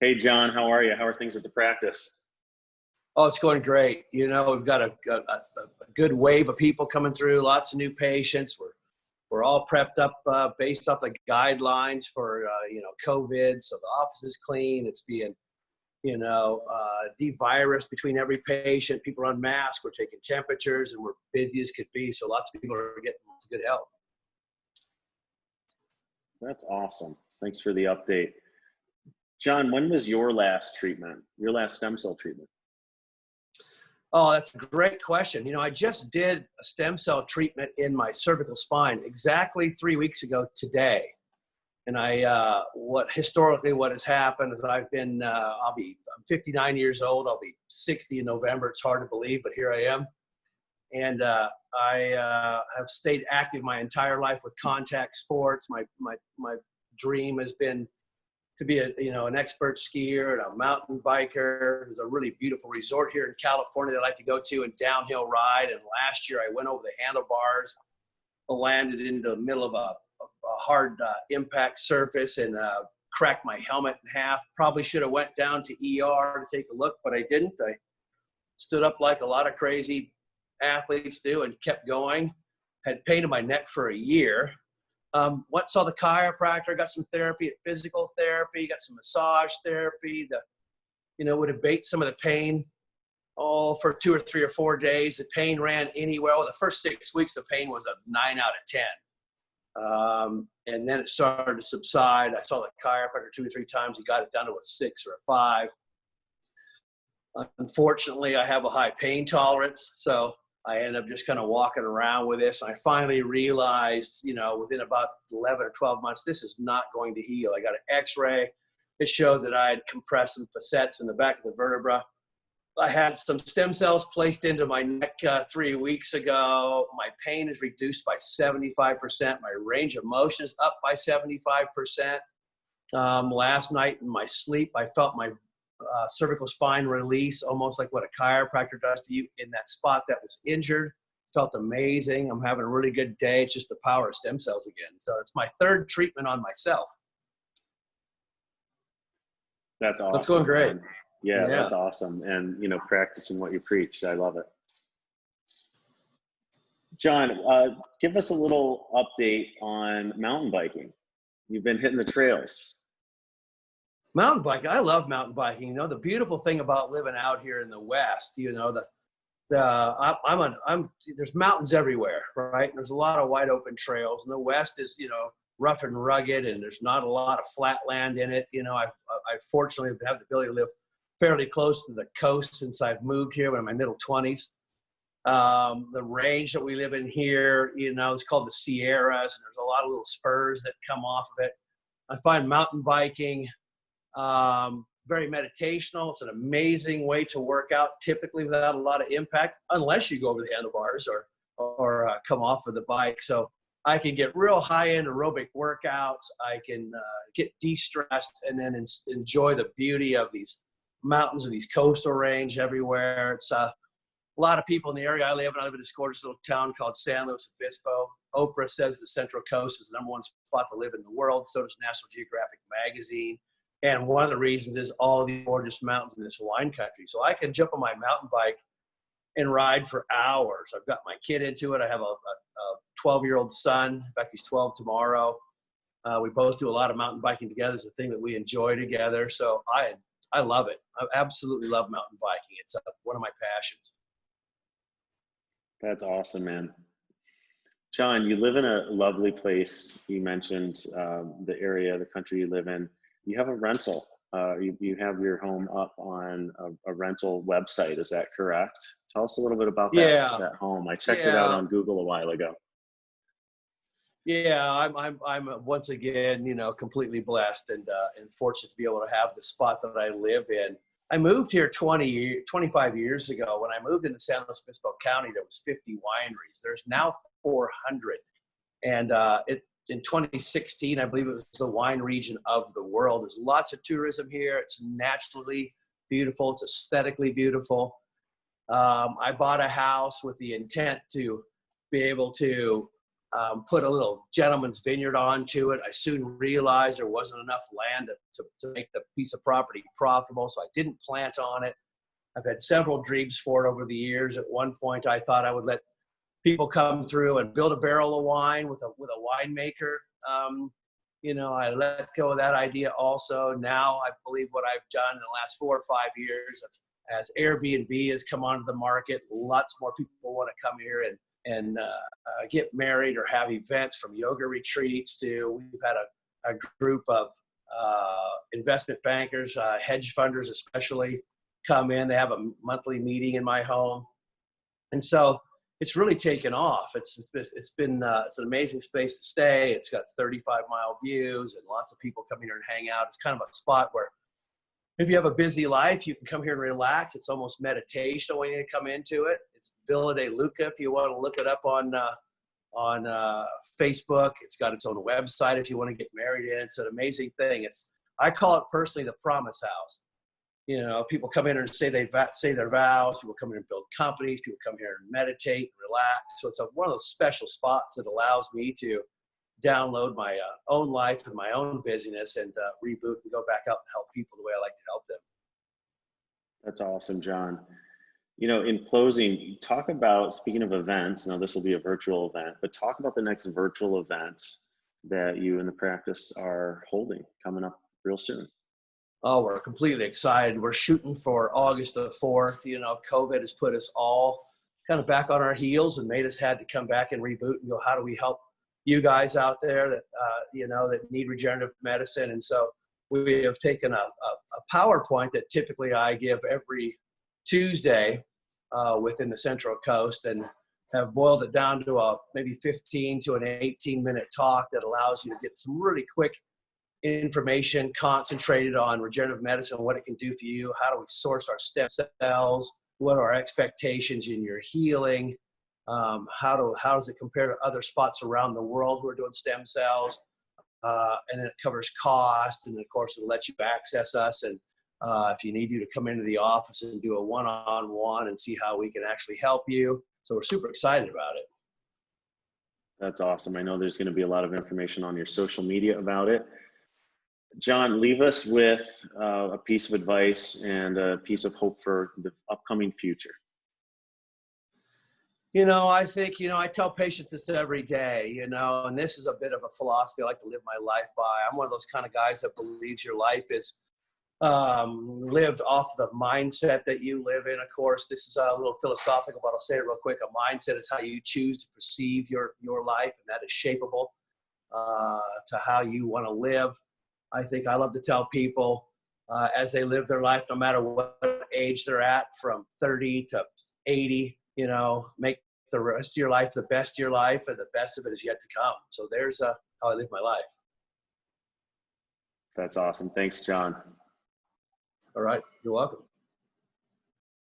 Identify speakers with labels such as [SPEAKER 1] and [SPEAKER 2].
[SPEAKER 1] Hey, John, how are you? How are things at the practice?
[SPEAKER 2] Oh, it's going great. We've got a good wave of people coming through, lots of new patients. We're all prepped up based off the guidelines for, COVID. So the office is clean. It's being, de-virused between every patient. People are on masks. We're taking temperatures and we're busy as could be. So lots of people are getting lots of good help.
[SPEAKER 1] That's awesome. Thanks for the update. John, when was your last treatment, your last stem cell treatment?
[SPEAKER 2] Oh, that's a great question. I just did a stem cell treatment in my cervical spine exactly 3 weeks ago today. And what has happened is I'm 59 years old. I'll be 60 in November. It's hard to believe, but here I am. And I have stayed active my entire life with contact sports. My dream has been to be an expert skier and a mountain biker. There's a really beautiful resort here in California that I like to go to and downhill ride. And last year I went over the handlebars, landed into the middle of a hard impact surface and cracked my helmet in half. Probably should have went down to ER to take a look, but I didn't. I stood up like a lot of crazy athletes do and kept going. Had pain in my neck for a year. Saw the chiropractor, got some therapy, physical therapy, got some massage therapy, would abate some of the pain for 2 or 3 or 4 days. The pain ran anywhere. Well, the first 6 weeks, the pain was a 9 out of 10. And then it started to subside. I saw the chiropractor 2 or 3 times. He got it down to a 6 or a 5. Unfortunately, I have a high pain tolerance, so I ended up just kind of walking around with this. And I finally realized, within about 11 or 12 months, this is not going to heal. I got an x-ray. It showed that I had compressed some facets in the back of the vertebra. I had some stem cells placed into my neck 3 weeks ago. My pain is reduced by 75%. My range of motion is up by 75%. Last night in my sleep, I felt my cervical spine release, almost like what a chiropractor does to you in that spot that was injured. Felt amazing. I'm having a really good day. It's just the power of stem cells again. So it's my 3rd treatment on myself.
[SPEAKER 1] That's awesome.
[SPEAKER 2] That's going great.
[SPEAKER 1] Yeah, that's awesome. And, practicing what you preach. I love it. John, give us a little update on mountain biking. You've been hitting the trails.
[SPEAKER 2] Mountain biking. I love mountain biking. The beautiful thing about living out here in the West, there's mountains everywhere, right? And there's a lot of wide open trails. And the West is, rough and rugged, and there's not a lot of flat land in it. I fortunately have the ability to live fairly close to the coast since I've moved here when I'm in my middle 20s. The range that we live in here, is called the Sierras, and there's a lot of little spurs that come off of it. I find mountain biking very meditational. It's an amazing way to work out, typically without a lot of impact, unless you go over the handlebars or come off of the bike. So I can get real high-end aerobic workouts. I can get de-stressed and then enjoy the beauty of these mountains and these coastal range everywhere. It's a lot of people in the area I live in. I live in this gorgeous little town called San Luis Obispo. Oprah says the Central Coast is the #1 spot to live in the world. So does National Geographic magazine. And one of the reasons is all the gorgeous mountains in this wine country. So I can jump on my mountain bike and ride for hours. I've got my kid into it. I have a 12-year-old son. In fact, he's 12 tomorrow. We both do a lot of mountain biking together. It's a thing that we enjoy together. So I love it. I absolutely love mountain biking. It's one of my passions.
[SPEAKER 1] That's awesome, man. John, you live in a lovely place. You mentioned the area, the country you live in. You have a rental. You have your home up on a rental website. Is that correct? Tell us a little bit about that home. I checked it out on Google a while ago.
[SPEAKER 2] Yeah, I'm once again, completely blessed and fortunate to be able to have the spot that I live in. I moved here 25 years ago. When I moved into San Luis Obispo County, there was 50 wineries. There's now 400. And in 2016, I believe it was the wine region of the world. There's lots of tourism here. It's naturally beautiful. It's aesthetically beautiful. I bought a house with the intent to be able to put a little gentleman's vineyard onto it. I soon realized there wasn't enough land to make the piece of property profitable, so I didn't plant on it. I've had several dreams for it over the years. At one point, I thought I would let people come through and build a barrel of wine with a winemaker. I let go of that idea also. Now I believe what I've done in the last 4 or 5 years, as Airbnb has come onto the market, lots more people want to come here and get married or have events, from yoga retreats to, we've had a group of investment bankers, hedge funders especially, come in. They have a monthly meeting in my home. And so it's really taken off. It's an amazing space to stay. It's got 35-mile views and lots of people come here and hang out. It's kind of a spot where if you have a busy life, you can come here and relax. It's almost meditation when you come into it. It's Villa de Luca if you want to look it up on Facebook. It's got its own website if you want to get married in. It's an amazing thing. I call it personally the promise house. People come in and say their vows. People come in and build companies. People come here and meditate and relax. So it's one of those special spots that allows me to download my own life and my own busyness and reboot and go back out and help people the way I like to help them.
[SPEAKER 1] That's awesome, Jon. In closing, talk about, speaking of events, now this will be a virtual event, but talk about the next virtual event that you and the practice are holding coming up real soon.
[SPEAKER 2] Oh, we're completely excited. We're shooting for August the 4th. COVID has put us all kind of back on our heels and made us had to come back and reboot and go, how do we help you guys out there that, that need regenerative medicine? And so we have taken a PowerPoint that typically I give every Tuesday within the Central Coast, and have boiled it down to a maybe 15 to an 18-minute talk that allows you to get some really quick information concentrated on regenerative medicine, what it can do for you, how do we source our stem cells, what are our expectations in your healing, how does it compare to other spots around the world who are doing stem cells, and then it covers cost, and of course it'll let you access us, and if you need to come into the office and do a one-on-one and see how we can actually help you. So we're super excited about it.
[SPEAKER 1] That's awesome. I know there's going to be a lot of information on your social media about it. Jon, leave us with a piece of advice and a piece of hope for the upcoming future.
[SPEAKER 2] I think, I tell patients this every day, and this is a bit of a philosophy I like to live my life by. I'm one of those kind of guys that believes your life is lived off the mindset that you live in. Of course, this is a little philosophical, but I'll say it real quick. A mindset is how you choose to perceive your life, and that is shapeable to how you want to live. I think I love to tell people as they live their life, no matter what age they're at, from 30 to 80, make the rest of your life the best of your life, and the best of it is yet to come. So there's how I live my life.
[SPEAKER 1] That's awesome. Thanks, Jon.
[SPEAKER 2] All right. You're welcome.